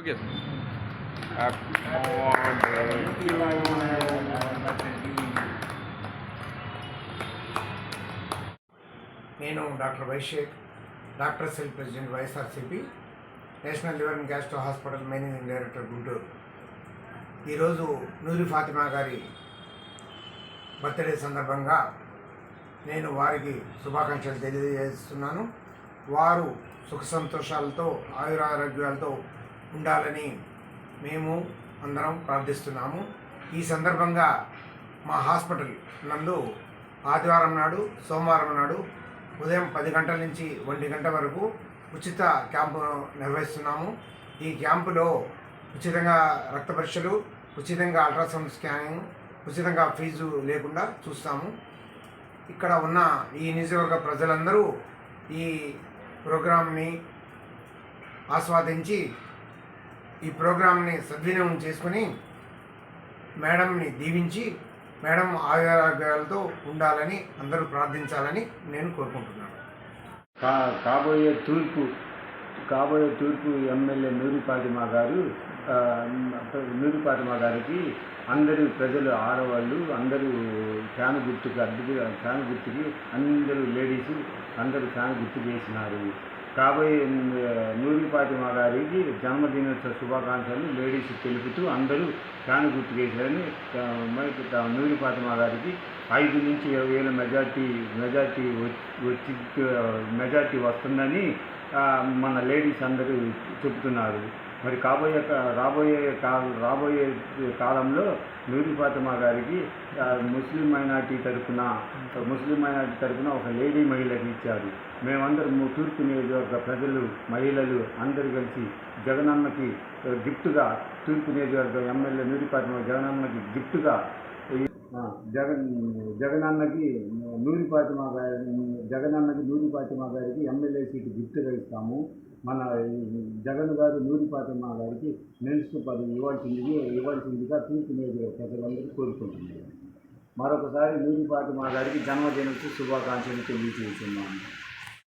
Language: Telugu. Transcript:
ఓకే నేను doctor Vaishek, doctor cell president YSRCP, national liver and gastro hospital managing director Guntur. ఈరోజు నూరి ఫాతిమా గారి బర్త్డే సందర్భంగా నేను వారికి శుభాకాంక్షలు తెలియజేస్తున్నాను. వారు సుఖ సంతోషాలతో ఆయురారోగ్యాలతో ఉండాలని మేము అందరం ప్రార్థిస్తున్నాము. ఈ సందర్భంగా మా హాస్పిటల్ నందు ఆదివారం నాడు, సోమవారం నాడు ఉదయం 10 గంటల నుంచి 1 గంట వరకు ఉచిత క్యాంపు నిర్వహిస్తున్నాము. ఈ క్యాంపులో ఉచితంగా రక్త పరీక్షలు, ఉచితంగా అల్ట్రాసౌండ్ స్కానింగ్, ఉచితంగా ఫీజు లేకుండా చూస్తాము. ఇక్కడ ఉన్న ఈ నియోజకవర్గ ప్రజలందరూ ఈ ప్రోగ్రాంని ఆస్వాదించి ఈ ప్రోగ్రాంని సద్వినియోగం చేసుకుని మేడంని దీవించి మేడం ఆరోగ్యాలతో ఉండాలని అందరూ ప్రార్థించాలని నేను కోరుకుంటున్నాను. కాబోయే తూర్పు ఎమ్మెల్యే నూరి ఫాతిమా గారికి అందరూ ప్రజలు, ఆడవాళ్ళు అందరూ ఫ్యాన్ గుర్తుకి అందరూ లేడీసు అందరూ ఫ్యాన్ గుర్తు చేసినారు. కాబోయే నూరి ఫాతిమా గారికి జన్మదినోత్సవ శుభాకాంక్షలు లేడీస్ తెలుపుతూ అందరూ ఫ్యాన్ గుర్తు చేశారని నూరి ఫాతిమా గారికి 5 నుంచి 20,000 మెజార్టీ వస్తుందని మన లేడీస్ అందరూ చెబుతున్నారు. మరి రాబోయే కాలంలో నూరి ఫాతిమా గారికి ముస్లిం మైనార్టీ తరఫున ఒక లేడీ మహిళకి ఇచ్చారు. మేమందరం తూర్పు నియోజకవర్గ ప్రజలు, మహిళలు అందరూ కలిసి జగనన్నకి గిఫ్ట్గా, తూర్పు నియోజకవర్గ ఎమ్మెల్యే నూరి ఫాతిమా జగనన్నకి గిఫ్ట్గా జగనన్నకి నూరి ఫాతిమా గారికి ఎమ్మెల్యే సీటు గిఫ్ట్గా ఇస్తాము. మన జగన్ గారు నూరి ఫాతిమా గారికి మినిస్టర్ పదవి ఇవ్వాల్సిందిగా తూర్పు నియోజకవర్గ ప్రజలందరూ కోరుకుంటున్నారు. మరొకసారి నూరి ఫాతిమా గారికి జన్మదినోత్సవ శుభాకాంక్షలు తెలియజేస్తున్నాము.